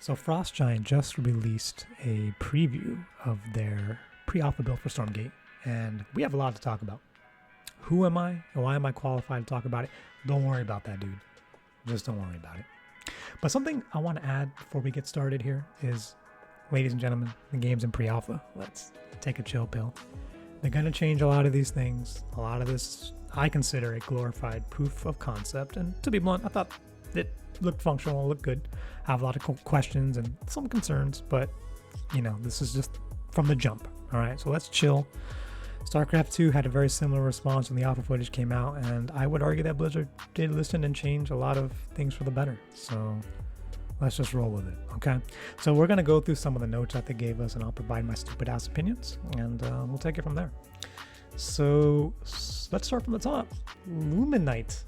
So Frost Giant just released a preview of their pre-alpha build for Stormgate, and we have a lot to talk about. Who am I, and why am I qualified to talk about it? Don't worry about that, dude. Just don't worry about it. But something I want to add before we get started here is, ladies and gentlemen, the game's in pre-alpha. Let's take a chill pill. They're going to change a lot of these things. A lot of this I consider a glorified proof of concept, and to be blunt, I thought it looked functional, looked good. I have a lot of questions and some concerns, but this is just from the jump. All right, so let's chill. StarCraft 2 had a very similar response when the alpha footage came out, and I would argue that Blizzard did listen and change a lot of things for the better. So let's just roll with it, okay? So we're going to go through some of the notes that they gave us, and I'll provide my stupid-ass opinions, and we'll take it from there. So let's start from the top. Luminite.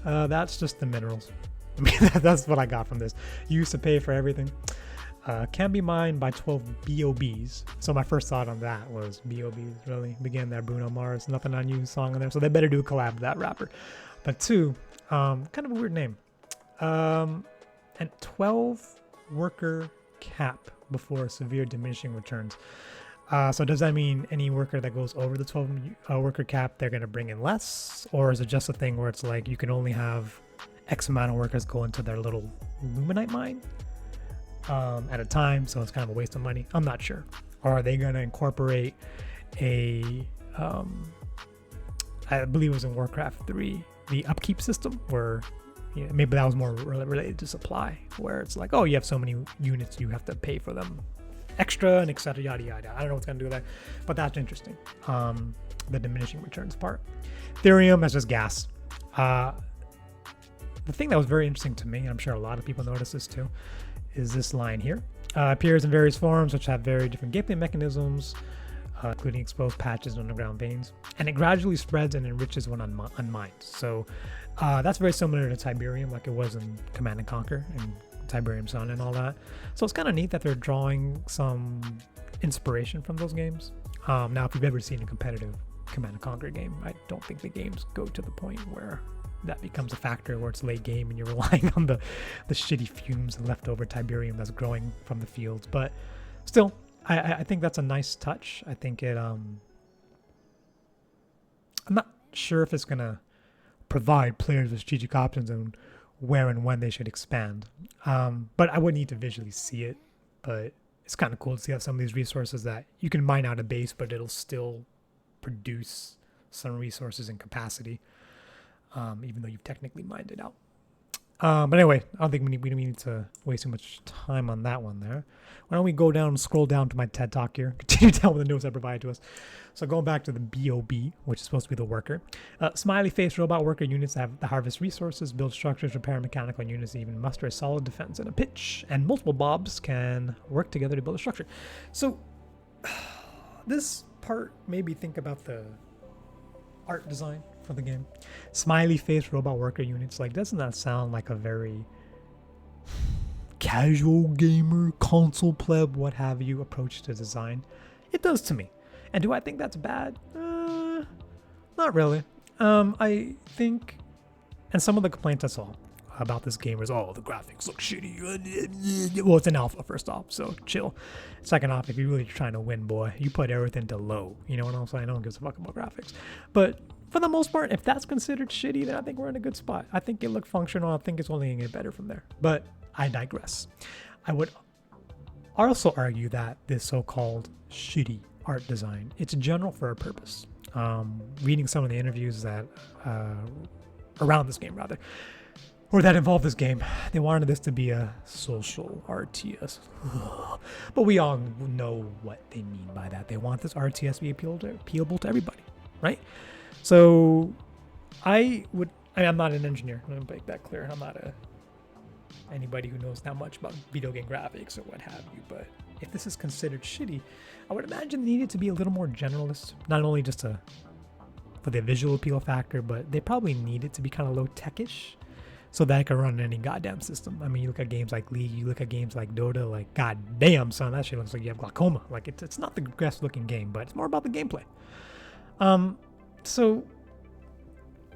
That's just the minerals. I mean, that's what I got from this. You used to pay for everything. Can be mined by 12 BOBs. So my first thought on that was BOBs, really? Begin that Bruno Mars, Nothing on You song in there. So they better do a collab with that rapper. But 2, kind of a weird name. And 12 worker cap before severe diminishing returns. So does that mean any worker that goes over the 12 worker cap, they're going to bring in less? Or is it just a thing where it's like you can only have X amount of workers go into their little Luminite mine at a time, so it's kind of a waste of money? I'm not sure. Or are they going to incorporate a, I believe it was in Warcraft 3, the upkeep system, where maybe that was more related to supply, where it's like, oh, you have so many units, you have to pay for them extra and etc. Yada yada. I don't know what's going to do with that, but that's interesting. The diminishing returns part. Ethereum as just gas. The thing that was very interesting to me, and I'm sure a lot of people notice this too, is this line here. Appears in various forms, which have very different gameplay mechanisms, including exposed patches and underground veins, and it gradually spreads and enriches when unmined. So that's very similar to Tiberium, like it was in Command & Conquer and Tiberium Sun and all that. So it's kind of neat that they're drawing some inspiration from those games. Now, if you've ever seen a competitive Command & Conquer game, I don't think the games go to the point where that becomes a factor, where it's late game and you're relying on the shitty fumes and leftover Tiberium that's growing from the fields. But still, I think that's a nice touch. I think it, I'm not sure if it's going to provide players with strategic options and where and when they should expand. But I would need to visually see it. But it's kind of cool to see how some of these resources that you can mine out a base, but it'll still produce some resources and capacity, even though you've technically mined it out. But anyway, I don't think we need to waste too much time on that one there. Why don't we go down and scroll down to my TED Talk here, continue down with the notes I provided to us. So going back to the BOB, which is supposed to be the worker. Smiley face robot worker units have the harvest resources, build structures, repair mechanical units, and even muster a solid defense and a pitch. And multiple bobs can work together to build a structure. So this part made me think about the art design for the game. Smiley face robot worker units, like, doesn't that sound like a very casual gamer, console pleb, what have you approach to design? It does to me. And do I think that's bad? Not really. I think, and some of the complaints I saw about this game was, oh, the graphics look shitty. Well, it's an alpha, first off, so chill. Second off, if you're really trying to win, boy, you put everything to low. You know what I'm saying? No one gives a fuck about graphics. But for the most part, if that's considered shitty, then I think we're in a good spot. I think it looked functional. I think it's only going to get better from there. But I digress. I would also argue that this so-called shitty art design, it's general for a purpose. Reading some of the interviews that around this game, rather, or that involved this game, they wanted this to be a social RTS. But we all know what they mean by that. They want this RTS to be appealable to everybody, right? So I'm not an engineer. I'm going to make that clear. I'm not anybody who knows that much about video game graphics or what have you. But if this is considered shitty, I would imagine they needed to be a little more generalist, not only just for the visual appeal factor, but they probably need it to be kind of low-tech-ish, so that it can run in any goddamn system. I mean, you look at games like League, you look at games like Dota, like, goddamn, son, that shit looks like you have glaucoma. Like, it's not the best looking game, but it's more about the gameplay. So,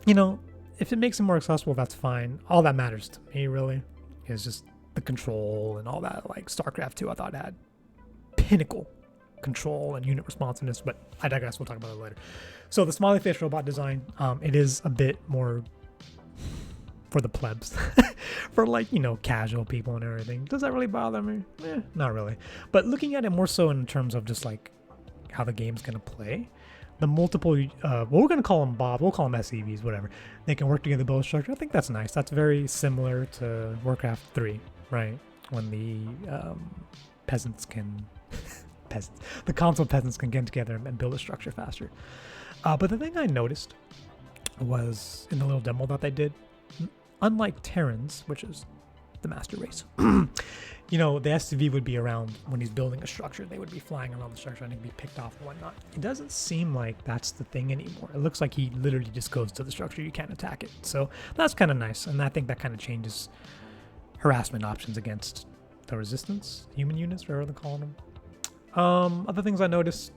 if it makes it more accessible, that's fine. All that matters to me, really, is just the control and all that. Like StarCraft 2, I thought had pinnacle control and unit responsiveness, but I digress. We'll talk about it later. So the smiley face robot design, it is a bit more for the plebs, for like, you know, casual people and everything. Does that really bother me? Not really. But looking at it more so in terms of just like how the game's gonna play, the multiple, well, we're gonna call them Bob, we'll call them SCVs, whatever. They can work together to build a structure. I think that's nice. That's very similar to Warcraft 3, right? When the peasants can, the console peasants can get together and build a structure faster. But the thing I noticed was in the little demo that they did, unlike Terrans, which is the master race, you know, the SCV would be around when he's building a structure. They would be flying around the structure and he'd be picked off and whatnot. It doesn't seem like that's the thing anymore. It looks like he literally just goes to the structure. You can't attack it. So that's kind of nice. And I think that kind of changes harassment options against the resistance, human units, whatever they're calling them. Other things I noticed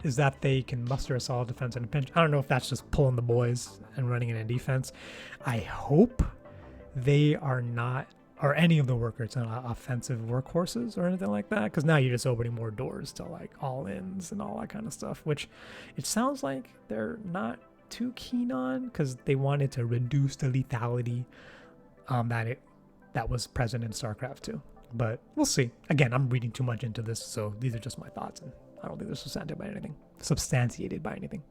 is that they can muster a solid defense in a pinch. I don't know if that's just pulling the boys and running it in defense. I hope they are not, or any of the workers, not offensive workhorses or anything like that, because now you're just opening more doors to like all-ins and all that kind of stuff, which it sounds like they're not too keen on, because they wanted to reduce the lethality that was present in StarCraft 2. But we'll see. Again, I'm reading too much into this, so these are just my thoughts, and I don't think they're substantiated by anything.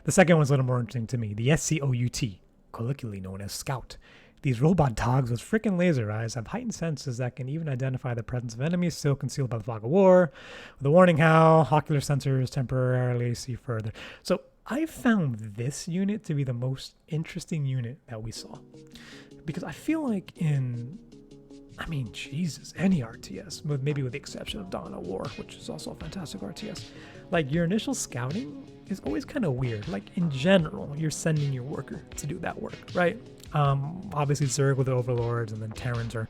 The second one's a little more interesting to me. The SCOUT, colloquially known as Scout. These robot dogs with freaking laser eyes have heightened senses that can even identify the presence of enemies still concealed by the fog of war. With a warning howl, ocular sensors temporarily see further. So I found this unit to be the most interesting unit that we saw. Because I feel like Jesus, any RTS, maybe with the exception of Dawn of War, which is also a fantastic RTS, like your initial scouting is always kind of weird. Like in general, you're sending your worker to do that work, right? Obviously Zerg with the Overlords, and then Terrans are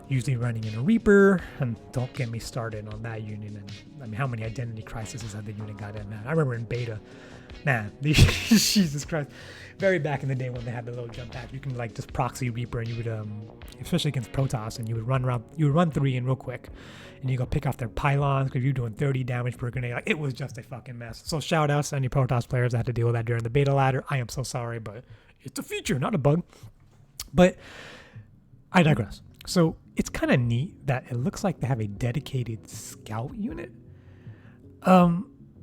usually running in a Reaper, and don't get me started on that unit. And I mean, how many identity crises have the unit got in, man? I remember in beta, man, Jesus Christ, very back in the day when they had the little jump pack, you can like just proxy Reaper, and you would, especially against Protoss, and you would run 3 in real quick, and you go pick off their pylons because you're doing 30 damage per grenade. Like, it was just a fucking mess. So shout outs to any Protoss players that had to deal with that during the beta ladder. I am so sorry, but it's a feature, not a bug. But I digress. So it's kind of neat that it looks like they have a dedicated scout unit.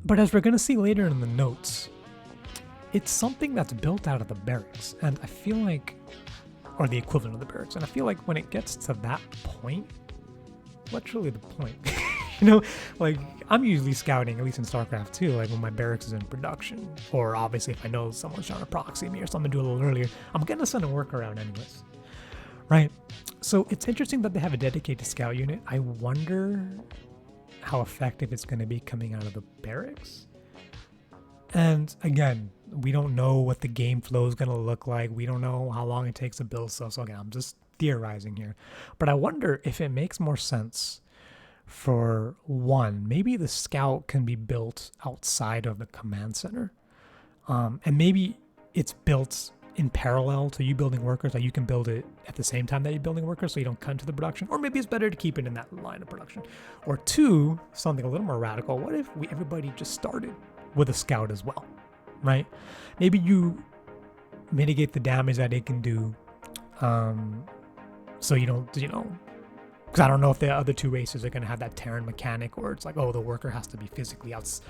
But as we're going to see later in the notes, it's something that's built out of the barracks. And I feel like, or the equivalent of the barracks. And I feel like when it gets to that point, what's really the point? You know, like I'm usually scouting, at least in StarCraft 2, like when my barracks is in production. Or obviously if I know someone's trying to proxy me or something, do a little earlier, I'm going to send a workaround anyways. Right? So it's interesting that they have a dedicated scout unit. I wonder how effective it's going to be coming out of the barracks. And again, we don't know what the game flow is going to look like. We don't know how long it takes to build stuff. So again, I'm just theorizing here. But I wonder if it makes more sense for one, maybe the scout can be built outside of the command center. And maybe it's built in parallel to you building workers, like you can build it at the same time that you're building workers so you don't cut into the production. Or maybe it's better to keep it in that line of production. Or two, something a little more radical, what if everybody just started with a scout as well, right? Maybe you mitigate the damage that it can do, so you don't, because I don't know if the other two races are going to have that Terran mechanic where it's like, oh, the worker has to be physically out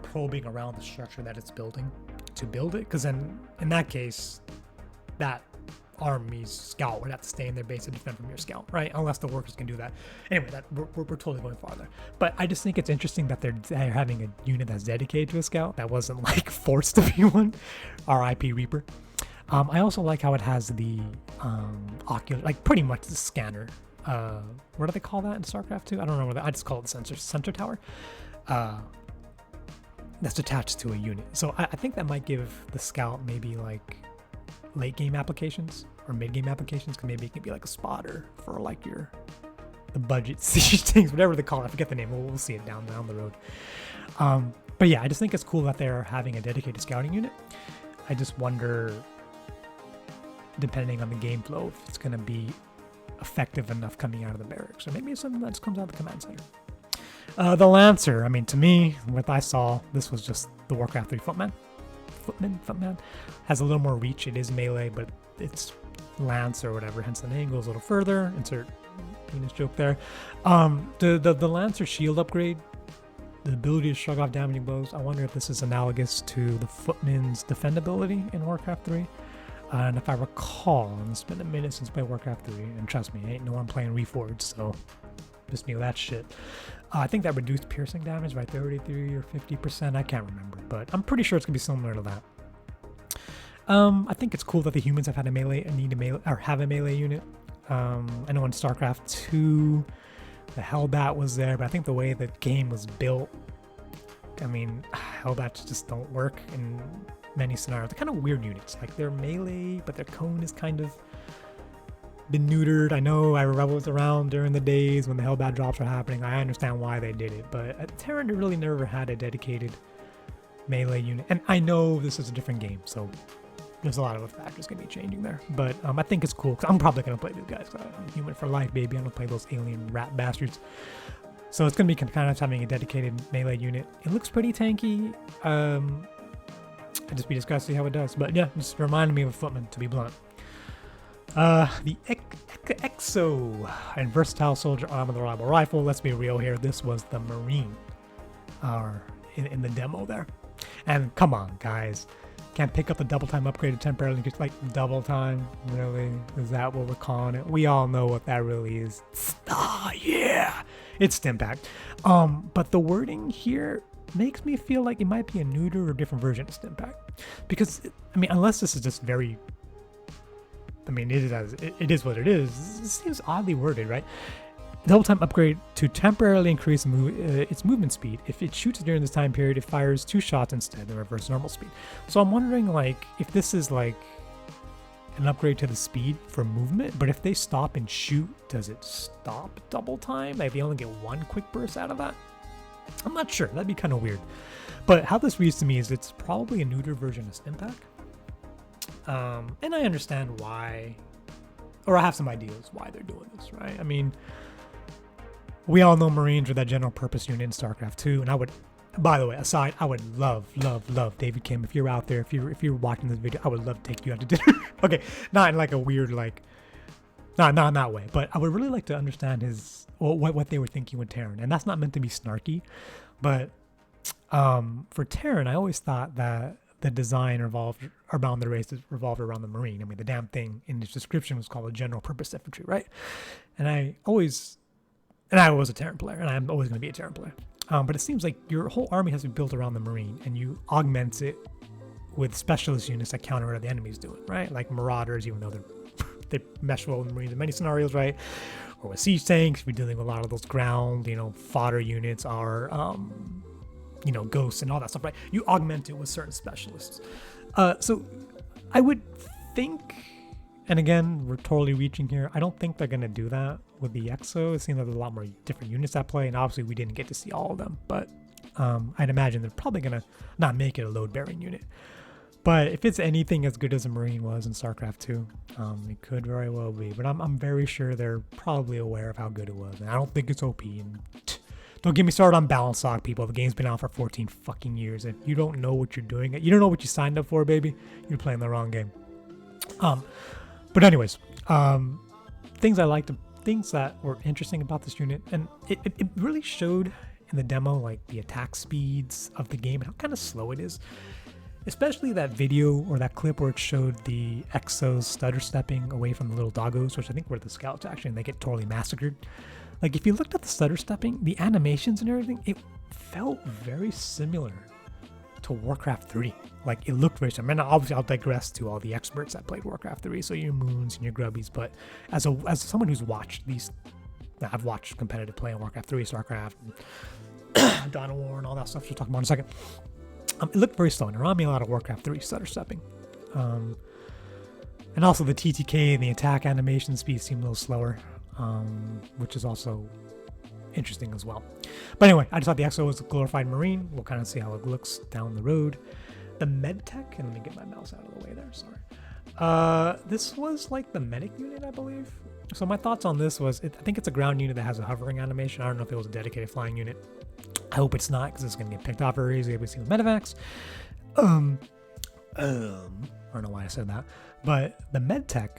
probing around the structure that it's building to build it, because then in that case that army's scout would have to stay in their base to defend from your scout, right? Unless the workers can do that. Anyway, that we're totally going farther, but I just think it's interesting that they're having a unit that's dedicated to a scout that wasn't like forced to be one. R.I.P. Reaper. I also like how it has the ocular, like pretty much the scanner. What do they call that in StarCraft 2? I don't know. I just call it the sensor tower. That's attached to a unit. So I think that might give the scout maybe like late game applications or mid game applications, because maybe it can be like a spotter for like the budget siege things, whatever they call it. I forget the name. We'll see it down the road. But yeah, I just think it's cool that they're having a dedicated scouting unit. I just wonder, depending on the game flow, if it's going to be effective enough coming out of the barracks. Or maybe it's something that just comes out of the command center. The Lancer, I mean, to me, what I saw, this was just the Warcraft 3 Footman has a little more reach. It is melee, but it's lance or whatever, hence the name goes a little further. Insert penis joke there. The Lancer shield upgrade, the ability to shrug off damaging blows, I wonder if this is analogous to the Footman's defendability in Warcraft 3. And if I recall, and it's been a minute since I played Warcraft 3, and trust me, ain't no one playing Reforged, so just knew that shit. I think that reduced piercing damage by 33 or 50%, I can't remember, but I'm pretty sure it's going to be similar to that. I think it's cool that the humans have had a melee and have a melee unit. I know in StarCraft 2, the Hellbat was there, but I think the way the game was built, I mean, Hellbats just don't work in many scenarios. They're kind of weird units. Like, they're melee, but their cone is kind of been neutered. I know I was around during the days when the Hellbat drops were happening. I understand why they did it, but at Terran really never had a dedicated melee unit. And I know this is a different game, so there's a lot of factors going to be changing there. But I think it's cool, because I'm probably going to play these guys. I'm human for life, baby. I don't play those alien rat bastards. So it's going to be kind of having a dedicated melee unit. It looks pretty tanky. I'd just be disgusted to see how it does. But yeah, just reminded me of a Footman, to be blunt. The Exo and Versatile Soldier Arm of the Reliable Rifle. Let's be real here. This was the Marine in the demo there. And come on, guys. Can't pick up the double time upgrade temporarily. Just like double time, really? Is that what we're calling it? We all know what that really is. Yeah, it's Stimpack. But the wording here makes me feel like it might be a neuter or different version of Stimpack, because I mean, unless this is just very, I mean, it is what it is. It seems oddly worded, right? Double time upgrade to temporarily increase its movement speed. If it shoots during this time period, it fires 2 shots instead of reverse normal speed. So I'm wondering, like, if this is like an upgrade to the speed for movement, but if they stop and shoot, does it stop double time? Like, they only get 1 quick burst out of that? I'm not sure. That'd be kind of weird. But how this reads to me is it's probably a neuter version of Stimpack. And I understand why, or I have some ideas why they're doing this, right? I mean, we all know Marines are that general purpose unit in StarCraft 2, and I would, by the way, aside, I would love David Kim, if you're out there, if you're watching this video, I would love to take you out to dinner. Okay, not in like a weird, like, not in that way, but I would really like to understand what they were thinking with Terran, and that's not meant to be snarky, but for Terran, I always thought that the design revolved around the race revolved around the Marine. I mean, the damn thing in its description was called a general purpose infantry, right? And I was a Terran player, and I'm always going to be a Terran player. But it seems like your whole army has to be built around the Marine, and you augment it with specialist units that counter what the enemy's doing, right? Like Marauders, even though they mesh well with the Marines in many scenarios, right? Or with siege tanks, if you're dealing with a lot of those ground, fodder units, or ghosts and all that stuff, right? You augment it with certain specialists. So I would think, and again, we're totally reaching here, I don't think they're going to do that with the Exo. It seems like there's a lot more different units at play, and obviously we didn't get to see all of them, but I'd imagine they're probably going to not make it a load-bearing unit. But if it's anything as good as a Marine was in StarCraft 2, it could very well be. But I'm very sure they're probably aware of how good it was, and I don't think it's OP. And don't get me started on balance sock, people. The game's been out for 14 fucking years. If you don't know what you're doing, you don't know what you signed up for, baby, you're playing the wrong game. But anyways, things that were interesting about this unit, and it really showed in the demo, like the attack speeds of the game and how kind of slow it is. Especially that video or that clip where it showed the Exos stutter stepping away from the little doggos, which I think were the scouts actually, and they get totally massacred. Like, if you looked at the stutter stepping, the animations and everything, it felt very similar to Warcraft 3. Like, it looked very similar. And obviously, I'll digress to all the experts that played Warcraft 3, so your Moons and your Grubbies. But as someone who's watched these, I've watched competitive play in Warcraft 3, StarCraft, and Dawn of War, and all that stuff we'll talk about in a second. It looked very slow, and it reminded me a lot of Warcraft 3 stutter stepping. And also the TTK and the attack animation speed seemed a little slower, which is also interesting as well. But anyway, I just thought the Exo was a glorified Marine. We'll kind of see how it looks down the road. The MedTech, and let me get my mouse out of the way there, sorry. This was like the medic unit, I believe. So my thoughts on this was, I think it's a ground unit that has a hovering animation. I don't know if it was a dedicated flying unit. I hope it's not, because it's going to get picked off very easily. We see with medevacs. I don't know why I said that, but the medtech,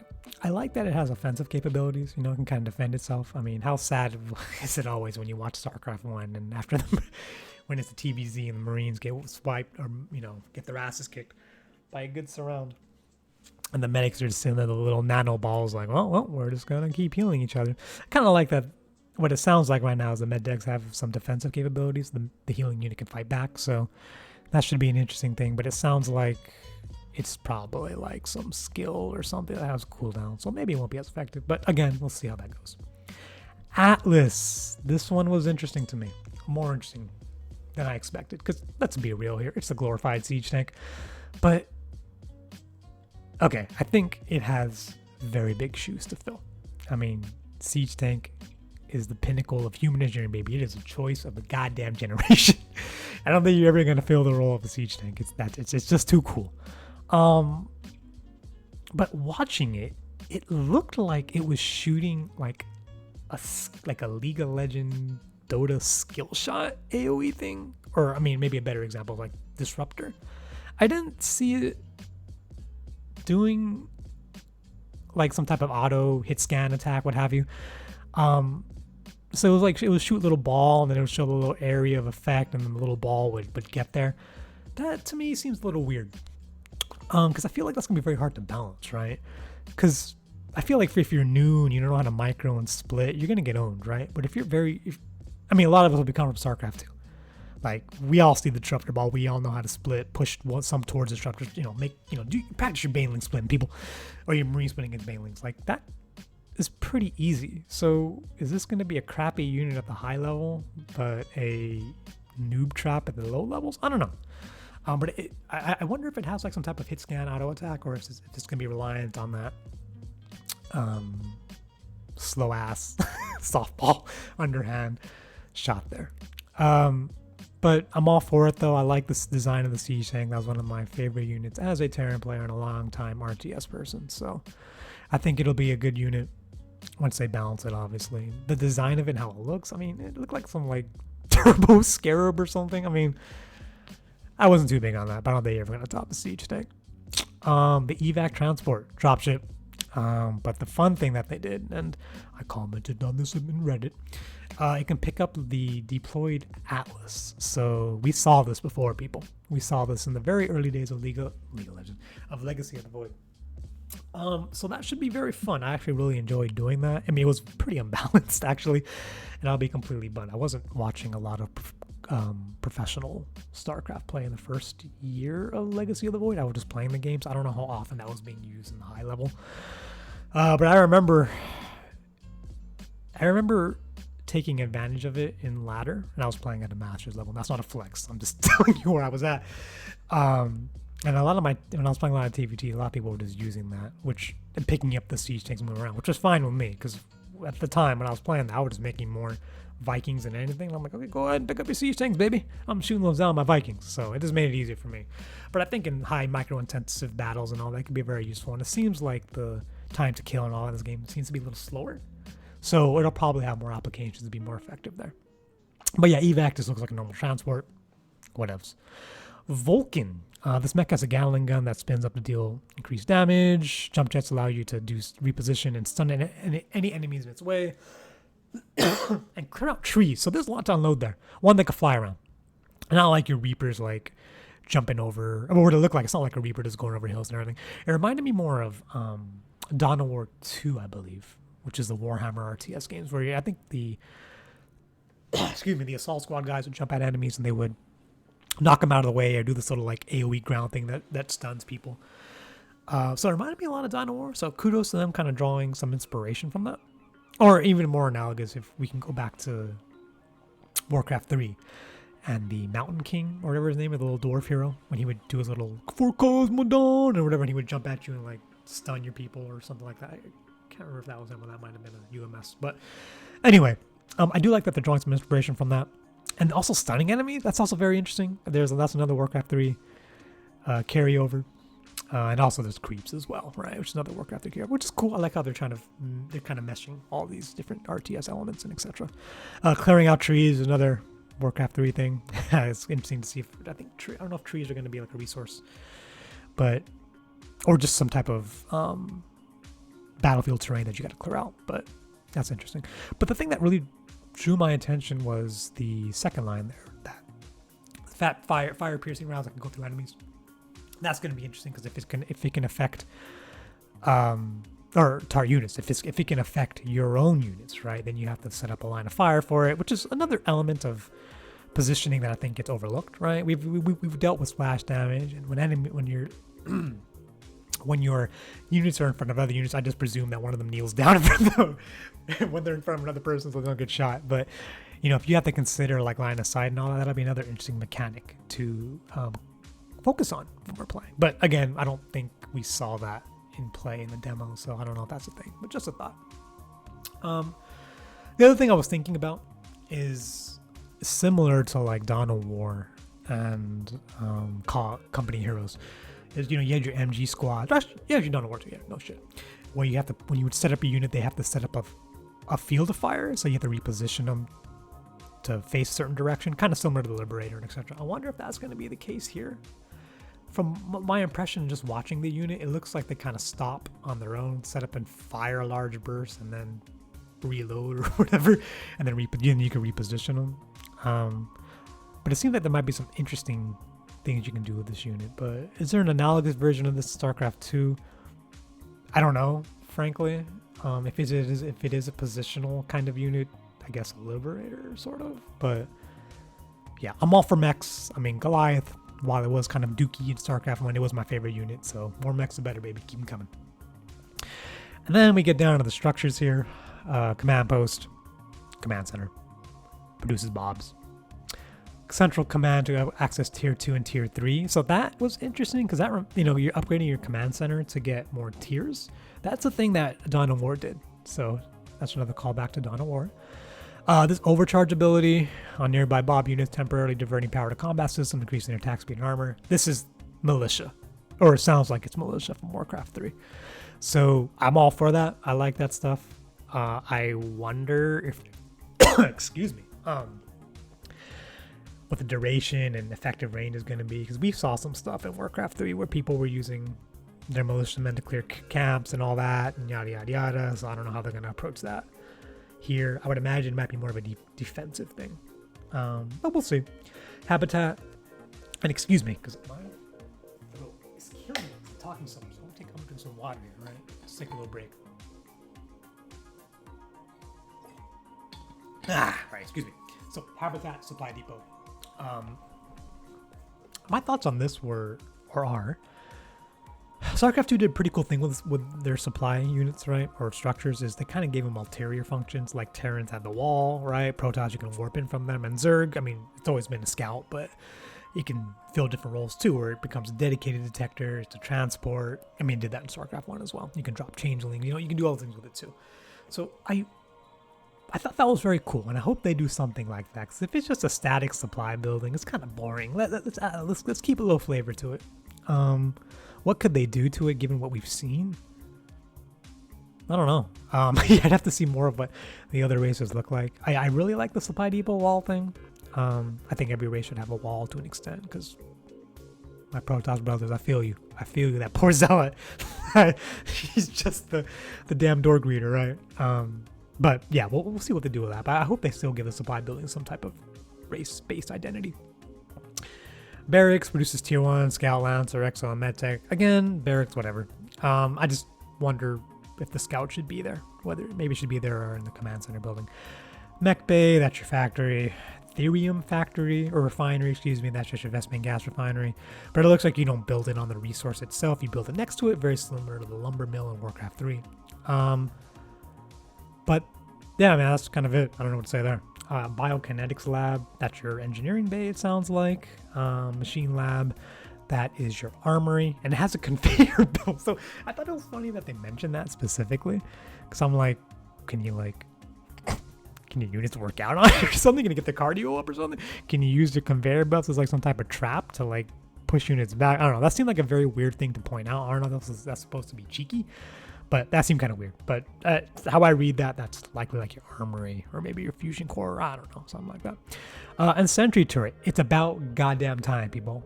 I like that it has offensive capabilities. You know, it can kind of defend itself. I mean, how sad is it always when you watch StarCraft 1 and after them, when it's the TVZ and the Marines get swiped or, you know, get their asses kicked by a good surround. And the medics are just sitting there, the little nano balls, like, well, we're just going to keep healing each other. I kind of like that. What it sounds like right now is the med decks have some defensive capabilities. The healing unit can fight back, so that should be an interesting thing. But it sounds like it's probably like some skill or something that has cooldown, so maybe it won't be as effective. But again, we'll see how that goes. Atlas. This one was interesting to me. More interesting than I expected, because let's be real here. It's a glorified siege tank. But okay, I think it has very big shoes to fill. I mean, siege tank is the pinnacle of human engineering, baby. It is a choice of the goddamn generation. I don't think you're ever going to fill the role of a siege tank. It's just too cool. But watching it, it looked like it was shooting like a League of Legends Dota skill shot AoE thing. Or, I mean, maybe a better example, like Disruptor. I didn't see it doing like some type of auto hit scan attack, what have you. So it was like, it would shoot a little ball and then it would show a little area of effect and then the little ball would get there. That to me seems a little weird. Because I feel like that's gonna be very hard to balance, right? Because I feel like if you're new and you don't know how to micro and split, you're gonna get owned, right? But if you're I mean, a lot of us will become from StarCraft 2. Like, we all see the disruptor ball. We all know how to split, push some towards the disruptors, practice your baneling splitting people, or your marine splitting against banelings. Like, that is pretty easy. So, is this going to be a crappy unit at the high level, but a noob trap at the low levels? I don't know. But I wonder if it has, like, some type of hit scan auto attack, or if it's going to be reliant on that slow-ass softball underhand shot there. But I'm all for it, though. I like this design of the siege tank. That was one of my favorite units as a Terran player and a long-time RTS person. So I think it'll be a good unit once they balance it, obviously. The design of it and how it looks, I mean, it looked like some, like, turbo scarab or something. I mean, I wasn't too big on that, but I don't think you're ever going to top the siege tank. The evac transport, dropship. But the fun thing that they did, and I commented on this in Reddit, it can pick up the deployed Atlas. So we saw this before, people. We saw this in the very early days of League of Legends, of Legacy of the Void. So that should be very fun. I actually really enjoyed doing that. I mean, it was pretty unbalanced, actually, and I'll be completely blunt. I wasn't watching a lot of professional StarCraft play in the first year of Legacy of the Void. I was just playing the games. I don't know how often that was being used in the high level. But I remember taking advantage of it in ladder, and I was playing at a master's level. That's not a flex. I'm just telling you where I was at. And when I was playing a lot of TVT, a lot of people were just using that, and picking up the siege tanks and moving around, which was fine with me, because at the time when I was playing that, I was just making more Vikings than anything. And I'm like, okay, go ahead and pick up your siege tanks, baby. I'm shooting those down my Vikings. So it just made it easier for me. But I think in high micro-intensive battles and all that could be very useful. And it seems like the time to kill and all in this game seems to be a little slower. So it'll probably have more applications to be more effective there. But yeah, evac just looks like a normal transport. What else? Vulcan. This mech has a Gatling gun that spins up to deal increased damage. Jump jets allow you to do reposition and stun any enemies in its way. And clear out trees. So there's a lot to unload there. One that can fly around. And not like your Reapers like jumping over. I mean, what it look like. It's not like a Reaper just going over hills and everything. It reminded me more of Dawn of War 2, I believe, which is the Warhammer RTS games where I think the assault squad guys would jump at enemies and they would knock them out of the way or do this little like AoE ground thing that stuns people. So it reminded me a lot of Dawn of War. So kudos to them kind of drawing some inspiration from that. Or even more analogous if we can go back to Warcraft 3 and the Mountain King or whatever his name is, the little dwarf hero, when he would do his little for Cosmodon or whatever, and he would jump at you and like stun your people or something like that. I can't remember if that was him or that might have been a UMS. But anyway, I do like that they're drawing some inspiration from that. And also stunning enemies, that's also very interesting. That's another Warcraft 3 carryover. And also there's creeps as well, right? Which is another Warcraft 3 gear, which is cool. I like how they're kind of meshing all these different RTS elements and etc. Clearing out trees is another Warcraft 3 thing. It's interesting to see if, I don't know if trees are going to be like a resource, or just some type of battlefield terrain that you got to clear out, but that's interesting. But the thing that really drew my attention was the second line there, that fat fire piercing rounds that can go through enemies. That's going to be interesting because if it can affect or target units, if it can affect your own units, right, then you have to set up a line of fire for it, which is another element of positioning that I think gets overlooked, right? We've dealt with splash damage, and when your units are in front of other units, I just presume that one of them kneels down in front of them when they're in front of another person so they don't get shot. But if you have to consider like line of sight and all that, that'll be another interesting mechanic to focus on when we're playing. But again, I don't think we saw that in play in the demo, so I don't know if that's a thing, but just a thought. The other thing I was thinking about is similar to like Dawn of War and Company Heroes. Is you had your MG squad. Yeah, you Dawn of War too. Yeah, no shit. When you would set up a unit, they have to set up a field of fire, so you have to reposition them to face a certain direction, kind of similar to the Liberator and etc. I wonder if that's going to be the case here. From my impression, just watching the unit, it looks like they kind of stop on their own, set up and fire a large burst, and then reload or whatever, and then you can reposition them. But it seems like there might be some interesting things you can do with this unit. But is there an analogous version of this in StarCraft 2? I don't know, frankly. If it is a positional kind of unit, I guess a Liberator sort of. But yeah, I'm all for mechs. I mean, Goliath, while it was kind of dookie in StarCraft 1, it was my favorite unit. So more mechs the better, baby. Keep them coming. And then we get down to the structures here. Command post, command center, produces mobs. Central command to access tier 2 and tier 3. So that was interesting because that, you're upgrading your command center to get more tiers. That's a thing that Dawn of War did. So that's another callback to Dawn of War. This overcharge ability on nearby mob units, temporarily diverting power to combat system, increasing their attack speed and armor. This is militia, or it sounds like it's militia from Warcraft 3. So I'm all for that. I like that stuff. I wonder if, excuse me, what the duration and effective range is going to be, because we saw some stuff in Warcraft 3 where people were using their militiamen to clear camps and all that, and yada yada yada. So I don't know how they're going to approach that here. I would imagine it might be more of a defensive thing, but we'll see. Habitat, and excuse me, because my throat is killing me talking so much. So I'm gonna drink some water here, right? Let's take a little break. Right, excuse me. So Habitat Supply Depot. My thoughts on this are StarCraft 2 did a pretty cool thing with their supply units, right, or structures, is they kind of gave them ulterior functions, like Terrans had the wall, right, Protoss you can warp in from them, and Zerg, I mean, it's always been a scout, but you can fill different roles too, where it becomes a dedicated detector, it's a transport. I mean, did that in StarCraft 1 as well. You can drop changeling, you can do all the things with it too. So I thought that was very cool, and I hope they do something like that, because if it's just a static supply building, it's kind of boring. Let's keep a little flavor to it. What could they do to it given what we've seen? I don't know. I'd have to see more of what the other races look like. I really like the supply depot wall thing. I think every race should have a wall to an extent, because my Protoss brothers, I feel you. That poor Zealot. He's just the damn door greeter, right? But yeah, we'll see what they do with that. But I hope they still give the supply building some type of race-based identity. Barracks produces tier 1, Scout, Lancer, Exo, and Medtech. Again, Barracks, whatever. I just wonder if the Scout should be there. Whether maybe it should be there or in the command center building. Mech Bay, that's your factory. Therium factory, or refinery, excuse me, that's just your Vespene gas refinery. But it looks like you don't build it on the resource itself. You build it next to it, very similar to the lumber mill in Warcraft 3. But yeah, I mean, that's kind of it. I don't know what to say there. Biokinetics lab, that's your engineering bay, it sounds like. Machine lab, that is your armory, and it has a conveyor belt. So I thought it was funny that they mentioned that specifically, because I'm like, can your units work out on it or something? Can you get the cardio up or something? Can you use the conveyor belts as like some type of trap to like push units back. I don't know. That seemed like a very weird thing to point out. I don't know if that's supposed to be cheeky, but that seemed kind of weird. But how I read that, that's likely like your armory or maybe your fusion core. I don't know, something like that. And sentry turret. It's about goddamn time, people.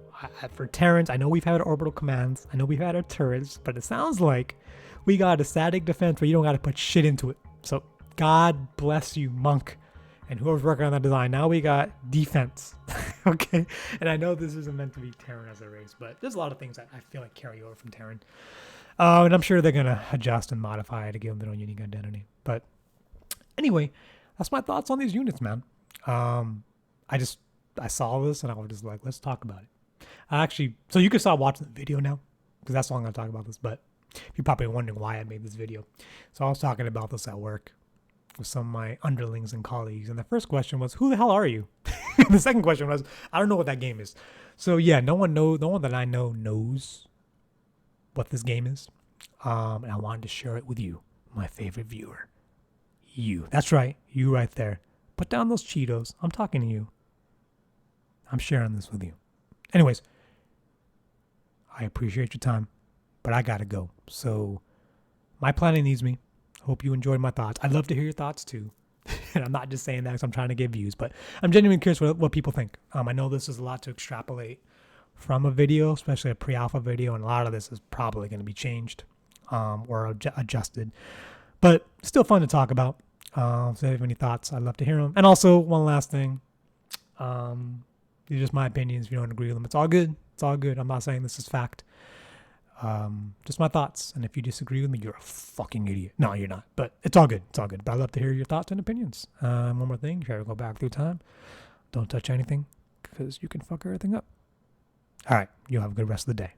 For Terrans, I know we've had orbital commands. I know we've had our turrets, but it sounds like we got a static defense where you don't got to put shit into it. So God bless you, Monk, and whoever's working on that design. Now we got defense. Okay, and I know this isn't meant to be Terran as a race, but there's a lot of things that I feel like carry over from Terran. And I'm sure they're going to adjust and modify to give them their own unique identity. But anyway, that's my thoughts on these units, man. I saw this and I was just like, let's talk about it. So you can start watching the video now because that's all I'm going to talk about this. But you're probably wondering why I made this video. So I was talking about this at work with some of my underlings and colleagues. And the first question was, who the hell are you? The second question was, I don't know what that game is. So yeah, no one that I know knows what this game is. And I wanted to share it with you, my favorite viewer. You. That's right. You right there. Put down those Cheetos. I'm talking to you. I'm sharing this with you. Anyways, I appreciate your time, but I gotta go. So my planning needs me. Hope you enjoyed my thoughts. I'd love to hear your thoughts too. And I'm not just saying that because I'm trying to get views, but I'm genuinely curious what people think. I know this is a lot to extrapolate from a video, especially a pre-alpha video, and a lot of this is probably going to be changed or adjusted, but still fun to talk about. So if you have any thoughts, I'd love to hear them. And also, one last thing, these are just my opinions. If you don't agree with them, it's all good. It's all good. I'm not saying this is fact. Just my thoughts. And if you disagree with me, you're a fucking idiot. No, you're not. But it's all good. It's all good. But I'd love to hear your thoughts and opinions. One more thing. If you ever go back through time, don't touch anything because you can fuck everything up. All right. You have a good rest of the day.